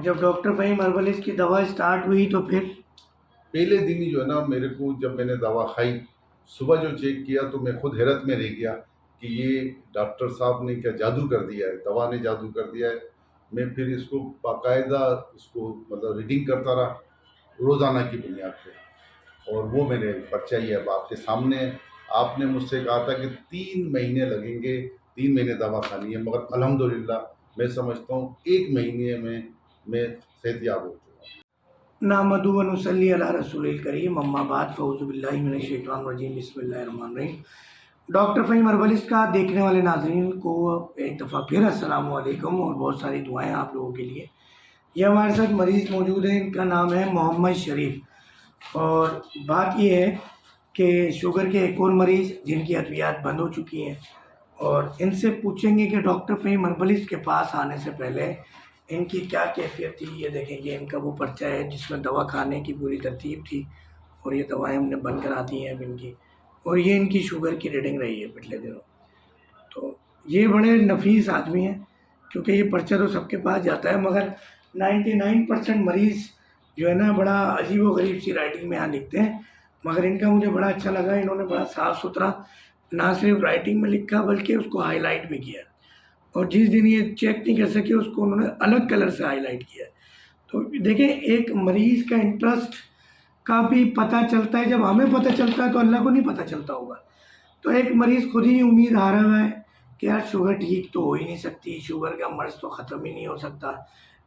جب doctor Fahim herbal کی دوا اسٹارٹ ہوئی تو پھر پہلے دن ہی جو ہے نا میرے کو جب میں نے دوا کھائی صبح جو چیک کیا تو میں خود حیرت میں رہ گیا کہ یہ ڈاکٹر صاحب نے کیا جادو کر دیا ہے، دوا نے جادو کر دیا ہے۔ میں پھر اس کو باقاعدہ اس کو مطلب ریڈنگ کرتا رہا روزانہ کی بنیاد پہ، اور وہ میں نے پرچہ ہی اب آپ کے سامنے ہے۔ آپ نے مجھ سے کہا تھا کہ 3 مہینے لگیں گے، 3 مہینے دوا کھانی ہے، مگر الحمدللہ میں سمجھتا ہوں 1 مہینے میں صحت یاب ہو چکا ہوں۔ نحمدہ و نصلی علی رسول الکریم، اما بعد، فاعوذ باللہ من الشیطان الرجیم، بسم اللہ الرحمن الرحیم۔ ڈاکٹر فہیم ہربلسٹ کا دیکھنے والے ناظرین کو ایک دفعہ پھر السلام علیکم اور بہت ساری دعائیں آپ لوگوں کے لیے۔ یہ ہمارے ساتھ مریض موجود ہیں، ان کا نام ہے محمد شریف، اور بات یہ ہے کہ شوگر کے ایک اور مریض جن کی ادویات بند ہو چکی ہیں، اور ان سے پوچھیں گے کہ ڈاکٹر فہیم ہربلسٹ کے پاس آنے سے پہلے ان کی کیا کیفیت تھی۔ یہ دیکھیں گے ان کا وہ پرچہ ہے جس میں دوا کھانے کی پوری ترتیب تھی، اور یہ دوائیں ہم نے بند کرا دی ہیں اب ان کی، اور یہ ان کی شوگر کی ریڈنگ رہی ہے پچھلے دنوں۔ تو یہ بڑے نفیس آدمی ہیں، کیونکہ یہ پرچہ تو سب کے پاس جاتا ہے، مگر 99% مریض جو ہے نا بڑا عجیب و غریب سی رائٹنگ میں یہاں لکھتے ہیں، مگر ان کا مجھے بڑا اچھا لگا۔ انہوں نے بڑا صاف ستھرا نہ صرف رائٹنگ میں لکھا بلکہ اس کو ہائی لائٹ بھی کیا، اور جس دن یہ چیک نہیں کر سکے اس کو انہوں نے الگ کلر سے ہائی لائٹ کیا۔ تو دیکھیں ایک مریض کا انٹرسٹ کا بھی پتہ چلتا ہے، جب ہمیں پتہ چلتا ہے تو اللہ کو نہیں پتہ چلتا ہوگا۔ تو ایک مریض خود ہی امید ہارا ہوا ہے کہ یار شوگر ٹھیک تو ہو ہی نہیں سکتی، شوگر کا مرض تو ختم ہی نہیں ہو سکتا،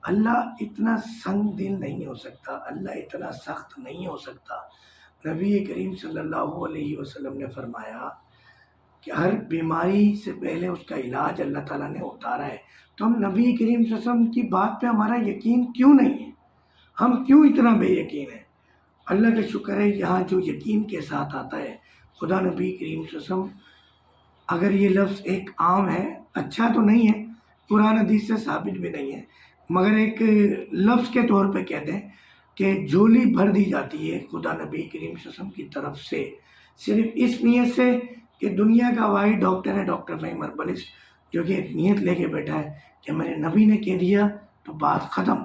اللہ اتنا سنگ دل نہیں ہو سکتا، اللہ اتنا سخت نہیں ہو سکتا۔ نبی کریم صلی اللہ علیہ وسلم نے فرمایا کہ ہر بیماری سے پہلے اس کا علاج اللہ تعالیٰ نے اتارا ہے۔ تو ہم نبی کریم صلی اللہ علیہ وسلم کی بات پہ ہمارا یقین کیوں نہیں ہے؟ ہم کیوں اتنا بے یقین ہیں؟ اللہ کا شکر ہے یہاں جو یقین کے ساتھ آتا ہے، خدا نبی کریم صلی اللہ علیہ وسلم، اگر یہ لفظ ایک عام ہے، اچھا تو نہیں ہے، قرآن حدیث سے ثابت بھی نہیں ہے، مگر ایک لفظ کے طور پہ کہتے ہیں کہ جھولی بھر دی جاتی ہے خدا نبی کریم صلی اللہ علیہ وسلم کی طرف سے، صرف اس نیت سے کہ دنیا کا واحد ڈاکٹر ہے ڈاکٹر فہیم ہربلسٹ، جو کہ ایک نیت لے کے بیٹھا ہے کہ میرے نبی نے کہہ دیا تو بات ختم۔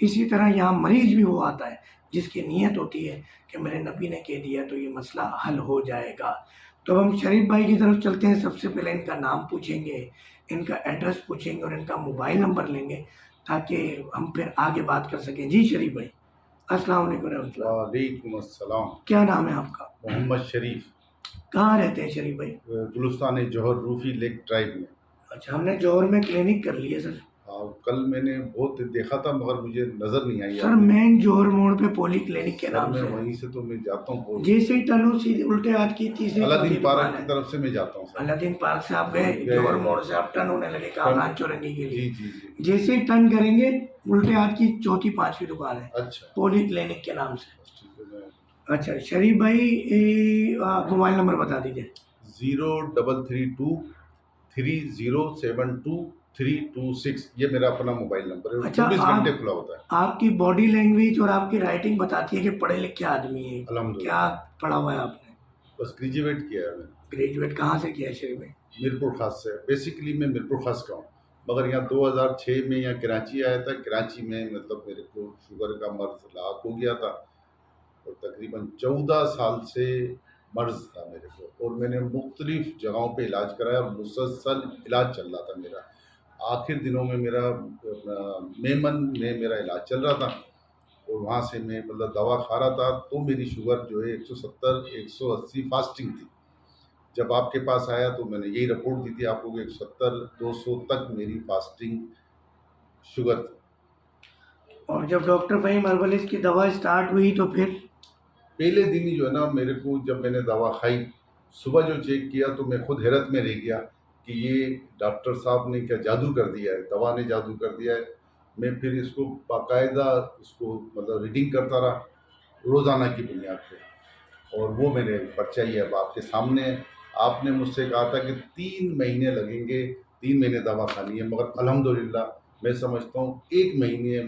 اسی طرح یہاں مریض بھی وہ آتا ہے جس کی نیت ہوتی ہے کہ میرے نبی نے کہہ دیا تو یہ مسئلہ حل ہو جائے گا۔ تو ہم شریف بھائی کی طرف چلتے ہیں۔ سب سے پہلے ان کا نام پوچھیں گے، ان کا ایڈریس پوچھیں گے اور ان کا موبائل نمبر لیں گے تاکہ ہم پھر آگے بات کر سکیں۔ جی شریف بھائی، السلام علیکم ورحمۃ اللہ۔ وعلیکم السلام۔ کیا نام ہے آپ کا؟ محمد شریف، کہاں رہتے ہیں شریف بھائی؟ گلستان جوہر روفی لیک ڈرائیو میں۔ اچھا، ہم نے جوہر میں کلینک کر لی ہے سر۔ کل میں نے بہت دیکھا تھا مگر مجھے نظر نہیں آئی۔ سر مین جوہر موڑ پہ پولی کلینک کے نام میں سے، وہیں سے تو میں جاتا ہوں، جیسے ہی ٹنو سیدھے الٹے ہاتھ کی تیسری الادین دکان پارک ہے۔ کی طرف سے میں جاتا ہوں سر۔ الادین پارک سے آپ گئے، جوہر موڑ سے آپ ٹرن ہونے لگے کامران چورنگی کے لیے، جی جی جی۔ جیسے ہی ٹرن کریں گے الٹے ہاتھ کی چوتھی پانچویں دکان ہے، اچھا پولی کلینک کے نام سے۔ ٹھیک ہے، میں اچھا شریف بھائی موبائل نمبر بتا دیجیے۔ 0332307226 یہ میرا اپنا موبائل نمبر ہے، اچھا، 24 گھنٹے کھلا ہوتا ہے۔ آپ کی باڈی لینگویج اور آپ کی رائٹنگ بتاتی ہے کہ پڑھے لکھے آدمی ہیں۔ الحمدللہ۔ کیا پڑھا ہوا ہے آپ نے؟ بس گریجویٹ کیا ہے میں نے، گریجویٹ کہاں سے کیا ہے شریف بھائی؟ میرپور خاص سے۔ بیسیکلی میں میرپور خاص کا ہوں، مگر یہاں 2006 میں یہاں کراچی آیا تھا۔ کراچی میں مطلب میرے کو شوگر کا مرض لاحق ہو گیا تھا، اور تقریباً 14 سال سے مرض تھا میرے کو، اور میں نے مختلف جگہوں پہ علاج کرایا اور مسلسل علاج چل رہا تھا میرا۔ آخر دنوں میں میرا میمن میں میرا علاج چل رہا تھا، اور وہاں سے میں مطلب دوا کھا رہا تھا، تو میری شوگر جو ہے 170 180 فاسٹنگ تھی۔ جب آپ کے پاس آیا تو میں نے یہی رپورٹ دی تھی آپ کو کہ 170 200 تک میری فاسٹنگ شوگر تھی۔ اور جب ڈاکٹر فہیم ہربلسٹ کی دوا اسٹارٹ ہوئی تو پھر پہلے دن ہی جو ہے نا میرے کو جب میں نے دوا کھائی صبح جو چیک کیا تو میں خود حیرت میں رہ گیا کہ یہ ڈاکٹر صاحب نے کیا جادو کر دیا ہے، دوا نے جادو کر دیا ہے۔ میں پھر اس کو باقاعدہ اس کو مطلب ریڈنگ کرتا رہا روزانہ کی بنیاد پہ، اور وہ میں نے پرچہ ہی اب آپ کے سامنے ہے۔ آپ نے مجھ سے کہا تھا کہ 3 مہینے لگیں گے، 3 مہینے دوا کھانی ہے، مگر الحمدللہ میں سمجھتا ہوں 1 مہینے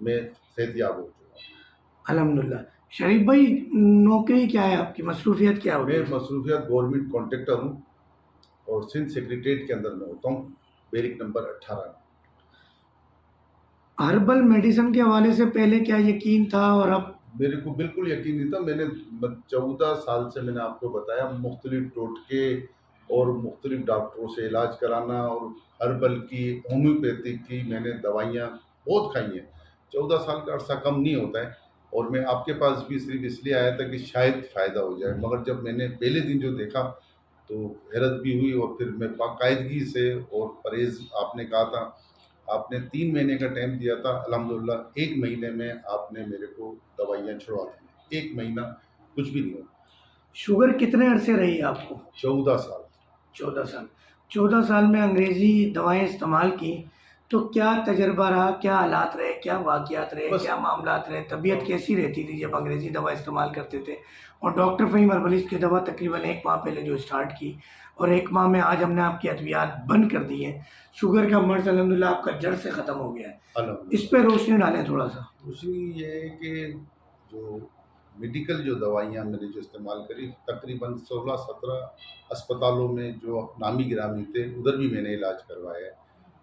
میں صحت یاب ہو چکا ہوں۔ الحمدللہ۔ شریف بھائی نوکری کیا ہے آپ کی، مصروفیت کیا ہوتی میں ہے؟ مصروفیات گورنمنٹ کانٹریکٹر ہوں، اور سندھ سیکریٹریٹ کے اندر میں ہوتا ہوں، بیرک نمبر 18 میں۔ ہربل میڈیسن کے حوالے سے پہلے کیا یقین تھا اور اب؟ میرے کو بالکل یقین نہیں تھا. میں نے 14 سال سے میں نے آپ کو بتایا مختلف ٹوٹکے اور مختلف ڈاکٹروں سے علاج کرانا اور ہربل کی ہومیوپیتھک کی میں نے دوائیاں بہت کھائی ہیں. 14 سال کا عرصہ کم نہیں ہوتا ہے. اور میں آپ کے پاس بھی صرف اس لیے آیا تھا کہ شاید فائدہ ہو جائے. مگر جب میں نے پہلے دن جو دیکھا تو حیرت بھی ہوئی. اور پھر میں باقاعدگی سے اور پرہیز آپ نے کہا تھا, آپ نے 3 مہینے کا ٹائم دیا تھا. الحمدللہ 1 مہینے میں آپ نے میرے کو دوائیاں چھڑوا دی. 1 مہینہ کچھ بھی نہیں ہوا. شوگر کتنے عرصے رہی آپ کو؟ 14 سال. 14 سال. 14 سال میں انگریزی دوائیں استعمال کی تو کیا تجربہ رہا؟ کیا حالات رہے؟ کیا واقعات رہے؟ بس کیا معاملات رہے؟ طبیعت کیسی رہتی تھی جب انگریزی دوا استعمال کرتے تھے؟ اور ڈاکٹر فہیم ہربلسٹ کی دوا تقریباً 1 ماہ پہلے جو اسٹارٹ کی اور 1 ماہ میں آج ہم نے آپ کی ادویات بند کر دی ہیں. شوگر کا مرض الحمدللہ آپ کا جڑ سے ختم ہو گیا ہے. الحمدللہ. اس پہ روشنی ڈالیں تھوڑا سا. دوسری یہ ہے کہ جو میڈیکل جو دوائیاں میں نے جو استعمال کری, تقریباً 16-17 اسپتالوں میں جو نامی گرامی تھے ادھر بھی میں نے علاج کروایا ہے.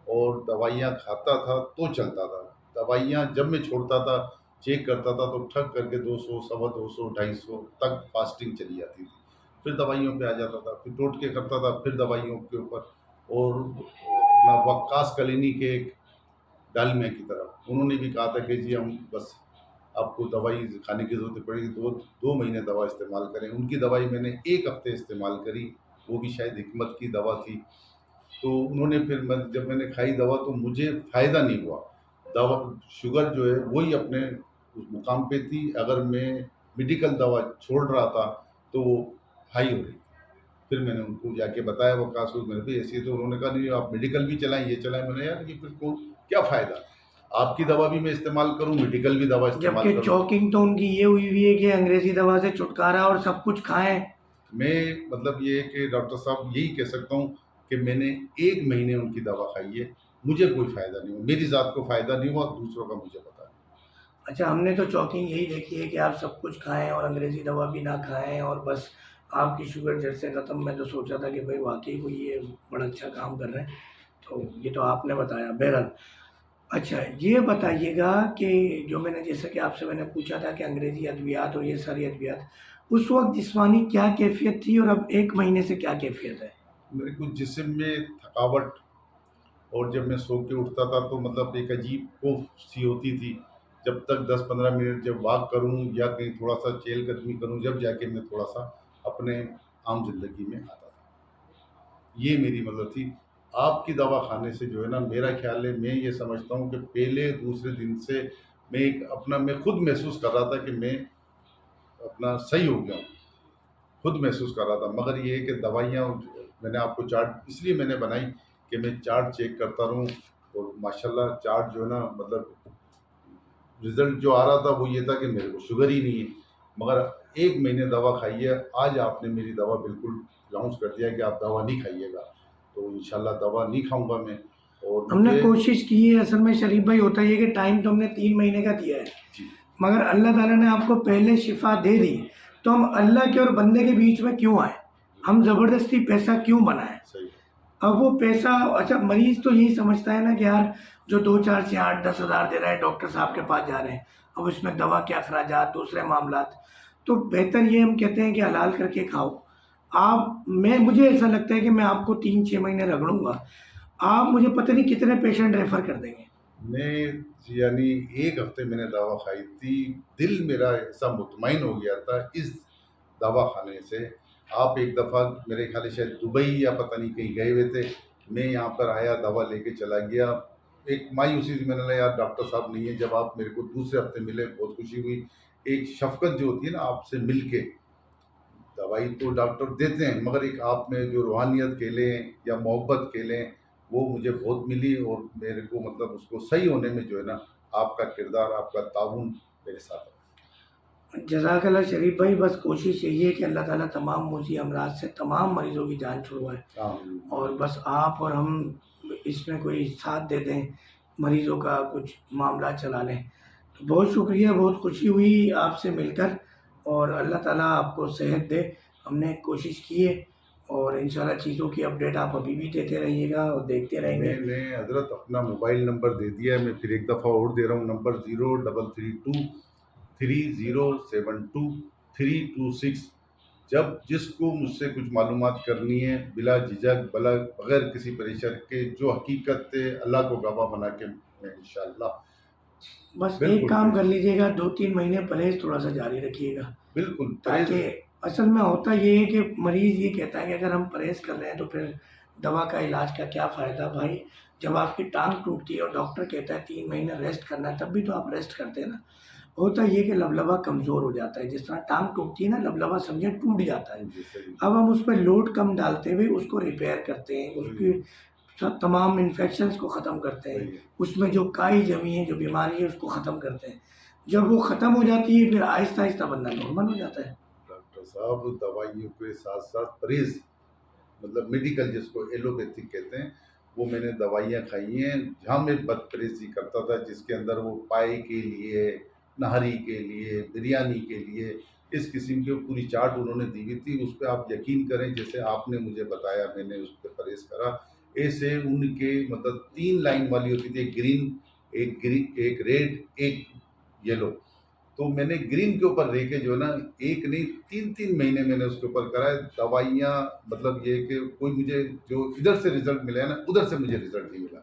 اور دوائیاں کھاتا تھا تو چلتا تھا. دوائیاں جب میں چھوڑتا تھا چیک کرتا تھا تو ٹھک کر کے 200, 250, 250 تک فاسٹنگ چلی جاتی تھی. پھر دوائیوں پہ آ جاتا تھا, پھر ٹوٹکے کرتا تھا, پھر دوائیوں کے اوپر. اور اپنا وقاص کلینی کے ایک ڈالمیا کی طرف انہوں نے بھی کہا تھا کہ جی ہم بس آپ کو دوائی کھانے کی ضرورت پڑے گی, 2 مہینے دوا استعمال کریں. ان کی دوائی میں نے 1 ہفتے استعمال کری, وہ بھی شاید حکمت کی دوا تھی. تو انہوں نے پھر جب میں نے کھائی دوا تو مجھے فائدہ نہیں ہوا. دوا شوگر جو ہے وہی اپنے اس مقام پہ تھی. اگر میں میڈیکل دوا چھوڑ رہا تھا تو وہ ہائی ہو رہی تھی. پھر میں نے ان کو جا کے بتایا وہ کاسود میں نے بھی ایسی, تو انہوں نے کہا نہیں آپ میڈیکل بھی چلائیں, یہ چلائیں. میں نے یار یہ پھر کیا فائدہ, آپ کی دوا بھی میں استعمال کروں, میڈیکل بھی دوا استعمال جبکہ کروں. چوکنگ تو ان کی یہ ہوئی ہے کہ انگریزی دوا سے چھٹکارا اور سب کچھ کھائیں. میں مطلب یہ ہے کہ ڈاکٹر صاحب یہی کہہ سکتا ہوں کہ میں نے 1 مہینے ان کی دوا کھائی ہے, مجھے کوئی فائدہ نہیں ہوا, میری ذات کو فائدہ نہیں ہوا, دوسروں کا مجھے پتا نہیں. اچھا, ہم نے تو چوکنگ یہی دیکھی ہے کہ آپ سب کچھ کھائیں اور انگریزی دوا بھی نہ کھائیں اور بس آپ کی شوگر جڑ سے ختم. میں تو سوچا تھا کہ بھائی واقعی کوئی یہ بڑا اچھا کام کر رہے ہیں, تو یہ تو آپ نے بتایا. بہرحال اچھا یہ بتائیے گا کہ جو میں نے جیسا کہ آپ سے میں نے پوچھا تھا کہ انگریزی ادویات اور یہ ساری ادویات, اس وقت جسمانی کیا کیفیت تھی اور اب 1 مہینے سے کیا کیفیت ہے؟ میرے کو جسم میں تھکاوٹ, اور جب میں سو کے اٹھتا تھا تو مطلب ایک عجیب کوف سی ہوتی تھی. جب تک 10-15 منٹ جب واک کروں یا کہیں تھوڑا سا چہل قدمی کروں, جب جا کے میں تھوڑا سا اپنے عام زندگی میں آتا تھا. یہ میری مطلب تھی. آپ کی دوا کھانے سے جو ہے نا, میرا خیال ہے, میں یہ سمجھتا ہوں کہ پہلے دوسرے دن سے میں ایک اپنا میں خود محسوس کر رہا تھا کہ میں اپنا صحیح ہو گیا ہوں, خود محسوس کر رہا تھا. مگر یہ ہے کہ دوائیاں میں نے آپ کو چارٹ اس لیے میں نے بنائی کہ میں چارٹ چیک کرتا رہوں, اور ماشاءاللہ چارٹ جو ہے نا مطلب رزلٹ جو آ رہا تھا وہ یہ تھا کہ میرے کو شوگر ہی نہیں ہے. مگر 1 مہینے دوا کھائی ہے, آج آپ نے میری دوا بالکل لاؤنچ کر دیا کہ آپ دوا نہیں کھائیے گا, تو انشاءاللہ دوا نہیں کھاؤں گا میں. اور ہم نے مجھے کوشش کی ہے. اصل میں شریف بھائی ہوتا یہ کہ ٹائم تو ہم نے 3 مہینے کا دیا ہے, جی مگر اللہ تعالیٰ نے آپ کو پہلے شفا دے دی, تو ہم اللہ کے اور بندے کے بیچ میں کیوں آئے؟ ہم زبردستی پیسہ کیوں بنائیں؟ صحیح. اب وہ پیسہ, اچھا مریض تو یہی سمجھتا ہے نا کہ یار جو 2-4 سے 8-10 ہزار دے رہا ہے ڈاکٹر صاحب کے پاس جا رہے ہیں, اب اس میں دوا کے اخراجات, دوسرے معاملات, تو بہتر یہ ہم کہتے ہیں کہ حلال کر کے کھاؤ. مجھے ایسا لگتا ہے کہ میں آپ کو 3-6 مہینے رگڑوں گا, آپ مجھے پتہ نہیں کتنے پیشنٹ ریفر کر دیں گے. میں یعنی 1 ہفتے میں نے دوا کھائی تھی, دل میرا ایسا مطمئن ہو گیا تھا اس دوا کھانے سے. آپ ایک دفعہ میرے خیال ہے شاید دبئی یا پتہ نہیں کہیں گئے ہوئے تھے, میں یہاں پر آیا, دوا لے کے چلا گیا. ایک مایوسی سے میں نے کہا یار ڈاکٹر صاحب نہیں ہے. جب آپ میرے کو دوسرے ہفتے ملے بہت خوشی ہوئی. ایک شفقت جو ہوتی ہے نا آپ سے مل کے, دوائی تو ڈاکٹر دیتے ہیں مگر ایک آپ میں جو روحانیت کے لیں یا محبت کے لیں, وہ مجھے بہت ملی. اور میرے کو مطلب اس کو صحیح ہونے میں جو ہے نا آپ کا کردار, آپ کا تعاون میرے ساتھ ہے. جزاک اللہ شریف بھائی. بس کوشش یہی ہے کہ اللہ تعالیٰ تمام موذی امراض سے تمام مریضوں کی جان چھڑوائے, آمین. اور بس آپ اور ہم اس میں کوئی ساتھ دے دیں, مریضوں کا کچھ معاملات چلا لیں. تو بہت شکریہ, بہت خوشی ہوئی آپ سے مل کر, اور اللہ تعالیٰ آپ کو صحت دے. ہم نے کوشش کی ہے اور انشاءاللہ چیزوں کی اپڈیٹ آپ ابھی بھی دیتے رہیے گا اور دیکھتے رہیں گے. میں نے حضرت اپنا موبائل نمبر دے دیا ہے، میں پھر ایک دفعہ اور دے رہا ہوں، نمبر 033230723226. جب جس کو مجھ سے کچھ معلومات کرنی ہے بلا جھجک بغیر کسی پریشر کے، جو حقیقت ہے اللہ کو گواہ بنا کے میں انشاءاللہ بس ایک بالکل کام کر لیجیے گا، 2-3 مہینے پرہیز تھوڑا سا جاری رکھیے گا. بالکل پرہیز. تاکہ اصل میں ہوتا یہ ہے کہ مریض یہ کہتا ہے کہ اگر ہم پرہیز کر رہے ہیں تو پھر دوا کا علاج کا کیا فائدہ بھائی. جب آپ کی ٹانگ ٹوٹتی ہے اور ڈاکٹر کہتا ہے 3 مہینے ریسٹ کرنا ہے، تب بھی تو آپ ریسٹ کرتے ہیں نا. ہوتا یہ کہ لبلبا کمزور ہو جاتا ہے، جس طرح ٹانگ ٹوٹتی ہے نا، لبلبا سمجھیں ٹوٹ جاتا ہے. جی صحیح اب ہم اس پہ لوڈ کم ڈالتے ہوئے اس کو ریپیئر کرتے ہیں، اس کی تمام انفیکشنز کو ختم کرتے ہیں، صحیح ہے. اس میں جو کائی جمی ہے، جو بیماری ہے، اس کو ختم کرتے ہیں. جب وہ ختم ہو جاتی ہے پھر آہستہ آہستہ بندہ نارمل ہو جاتا ہے. ڈاکٹر صاحب دوائیوں کے ساتھ ساتھ پرہیز، مطلب میڈیکل جس کو ایلوپیتھک کہتے ہیں، وہ میں نے دوائیاں کھائی ہیں جہاں میں بد پرہیزی کرتا تھا، جس کے اندر وہ پائے کے لیے، نہاری کے لیے، بریانی کے لیے، اس قسم کی پوری چارٹ انہوں نے دی ہوئی تھی. اس پہ آپ یقین کریں، جیسے آپ نے مجھے بتایا میں نے اس پہ پرہیز کرا. ایسے ان کے مطلب 3 لائن والی ہوتی تھی، ایک ریڈ ایک یلو. تو میں نے گرین کے اوپر رہ کے جو ہے نا، ایک نہیں 3 مہینے میں نے اس کے اوپر کرا ہے دوائیاں. مطلب یہ کہ کوئی مجھے جو ادھر سے رزلٹ ملا ہے نا، ادھر سے مجھے رزلٹ نہیں ملا.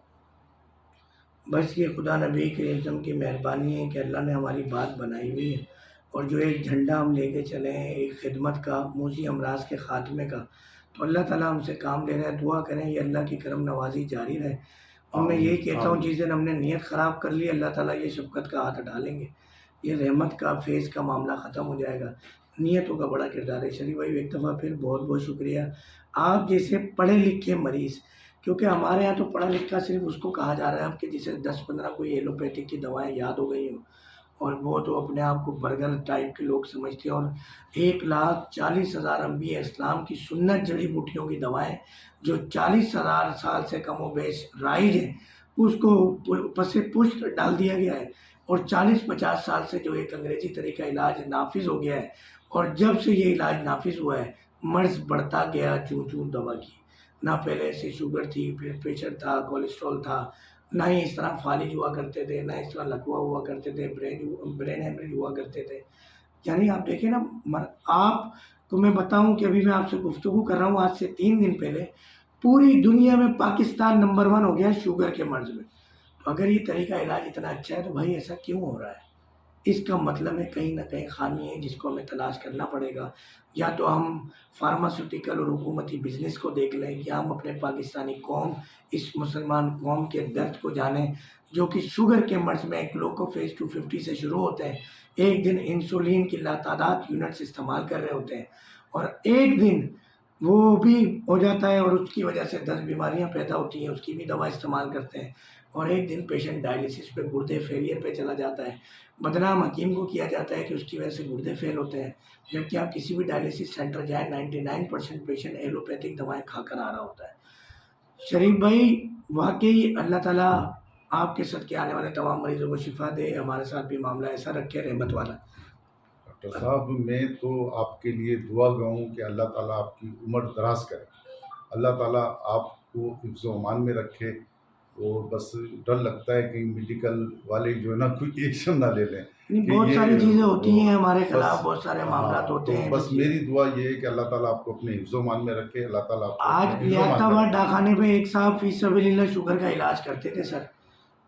بس یہ خدا نبی کریم صلی اللہ علیہ وسلم کی مہربانی ہے کہ اللہ نے ہماری بات بنائی ہوئی ہے. اور جو ایک جھنڈا ہم لے کے چلے ہیں ایک خدمت کا، موذی امراض کے خاتمے کا، تو اللہ تعالیٰ ہم سے کام لے رہے ہیں. دعا کریں یہ اللہ کی کرم نوازی جاری رہے. اور میں یہی کہتا ہوں جس دن ہم نے نیت خراب کر لی، اللہ تعالیٰ یہ شفقت کا ہاتھ ڈالیں گے، یہ رحمت کا فیض کا معاملہ ختم ہو جائے گا. نیتوں کا بڑا کردار ہے. شریف بھائی ایک دفعہ پھر بہت بہت شکریہ. آپ جیسے پڑھے لکھے مریض، کیونکہ ہمارے یہاں تو پڑھا لکھا صرف اس کو کہا جا رہا ہے اب کہ جسے 10-15 کوئی ایلوپیتھک کی دوائیں یاد ہو گئی ہوں، اور وہ تو اپنے آپ کو برگر ٹائپ کے لوگ سمجھتے ہیں. اور 1,40,000 انبیاء اسلام کی سنت جڑی بوٹیوں کی دوائیں جو 40,000 سال سے کم و بیش رائج ہیں، اس کو پس پشت ڈال دیا گیا ہے. اور 40-50 سال سے جو ایک انگریزی طریقہ علاج نافذ ہو گیا ہے، اور جب سے یہ علاج نافذ ہوا ہے مرض بڑھتا گیا چون چون دوا کی. نہ پہلے سے شوگر تھی، پھر پریشر تھا، کولیسٹرول تھا، نہ ہی اس طرح فالج ہوا کرتے تھے، نہ اس طرح لکوا ہوا کرتے تھے، برین ہیمریج ہوا کرتے تھے. یعنی آپ دیکھیں نا، آپ کو میں بتاؤں کہ ابھی میں آپ سے گفتگو کر رہا ہوں آج سے 3 دن پہلے پوری دنیا میں پاکستان نمبر 1 ہو گیا شوگر کے مرض میں. تو اگر یہ طریقہ علاج اتنا اچھا ہے تو بھائی ایسا کیوں ہو رہا ہے؟ اس کا مطلب ہے کہیں نہ کہیں خامی ہے جس کو ہمیں تلاش کرنا پڑے گا. یا تو ہم فارماسیوٹیکل اور حکومتی بزنس کو دیکھ لیں، یا ہم اپنے پاکستانی قوم، اس مسلمان قوم کے درد کو جانیں جو کہ شوگر کے مرض میں گلوکوفیز 250 سے شروع ہوتے ہیں. ایک دن انسولین کی لاتعداد یونٹس استعمال کر رہے ہوتے ہیں، اور ایک دن وہ بھی ہو جاتا ہے اور اس کی وجہ سے 10 بیماریاں پیدا ہوتی ہیں، اس کی بھی دوا استعمال کرتے ہیں. اور ایک دن پیشنٹ ڈائلیسس پہ، گردے فیلئر پہ چلا جاتا ہے. بدنام حکیم کو کیا جاتا ہے کہ اس کی وجہ سے گردے فیل ہوتے ہیں، جبکہ آپ کسی بھی ڈائلیسس سینٹر جائیں 99% پیشنٹ ایلوپیتھک دوائیں کھا کر آ رہا ہوتا ہے. شریف بھائی واقعی اللہ تعالیٰ آپ کے صدقے آنے والے تمام مریضوں کو شفا دے. ہمارے ساتھ بھی معاملہ ایسا رکھے رحمت والا. ڈاکٹر صاحب میں تو آپ کے لیے دعا گاؤں کہ اللہ تعالیٰ آپ کی عمر دراز کرے، اللہ تعالیٰ آپ کو حفظ و امان میں رکھے. اور بس ڈر لگتا ہے کہ میڈیکل والے جو ہے نا کوئی ایکشن نہ لے لیں. بہت ساری چیزیں ہوتی ہیں ہمارے بس خلاف، بہت سارے معاملات ہوتے ہیں. بس میری دعا یہ ہے کہ اللہ تعالیٰ آپ کو اپنے حفظ و امان میں رکھے. اللہ تعالیٰ آپ کو آج اپنے حفظ و لیاقت امان میں آباد رکھے. ڈاکخانے پہ ایک صاحب فی سبیل اللہ شوگر کا علاج کرتے تھے سر،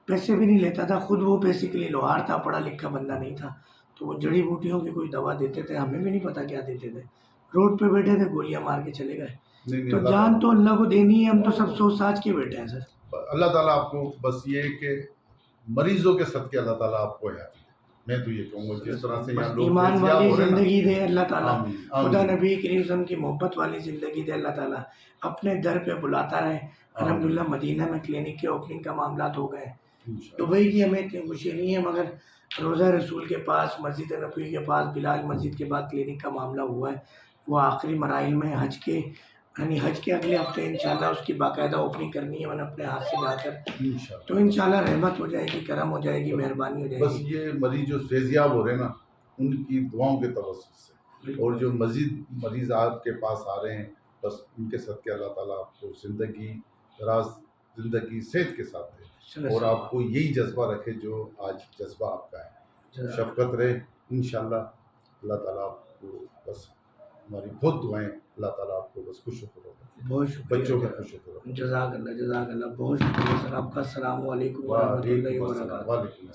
پیسے بھی نہیں لیتا تھا، خود وہ بیسیکلی لوہار تھا، پڑھا لکھا بندہ نہیں تھا. تو وہ جڑی بوٹیوں کی کوئی دوا دیتے تھے، ہمیں بھی نہیں پتا کیا دیتے تھے. روڈ پہ بیٹھے تھے، گولیاں مار کے چلے گئے. نہیں تو اللہ جان تعالیٰ تو اللہ کو دینی ہے، ہم تو سب سوچ ساچ کے بیٹھے ہیں سر. اللہ تعالیٰ آپ کو بس یہ ہے کہ مریضوں کے صدقے اللہ تعالیٰ آپ کو حیات دے. میں تو یہ کہوں گا جس طرح سے بس یہاں لوگ ایمان فیضیاب والی ہو رہے ہیں نا. زندگی دے اللہ تعالیٰ، آمین خدا آمین نبی کریم صلی اللہ علیہ وسلم کی محبت والی زندگی دے اللہ تعالیٰ. اپنے در پہ بلاتا رہے. الحمدللہ مدینہ میں کلینک کے اوپننگ کا معاملات ہو گئے. انشاءاللہ. دبئی کی ہمیں اتنی خوشی نہیں ہے، مگر روضہ رسول کے پاس، مسجد نبوی کے پاس، بلال مسجد کے بعد کلینک کا معاملہ ہوا ہے. وہ آخری مراحل میں حج کے، یعنی حج کے اگلے ہفتے انشاءاللہ اس کی باقاعدہ اوپننگ کرنی ہے، میں نے اپنے ہاتھ سے جا کر. انشاءاللہ. تو انشاءاللہ رحمت ہو جائے گی، کرم ہو جائے گی، مہربانی ہو جائے بس گی. یہ مریض جو فیضیاب ہو رہے ہیں نا، ان کی دعاؤں کے توسط سے، اور جو مزید مریض آپ کے پاس آ رہے ہیں بس ان کے صدقے اللہ تعالیٰ آپ کو زندگی دراز، زندگی صحت کے ساتھ دے، اور آپ کو یہی جذبہ رکھے جو آج جذبہ آپ کا ہے، شفقت رہے انشاءاللہ اللہ تعالیٰ آپ کو بس، ہماری بہت دعائیں، اللہ تعالیٰ آپ کو بس خوش ہوگا، بہت شکریہ، بچوں کا خوش ہوگا۔ جزاک اللہ، جزاک اللہ، بہت شکریہ سر آپ کا۔ السلام علیکم ورحمۃ اللہ وبرکاتہ۔ وعلیکم السلام۔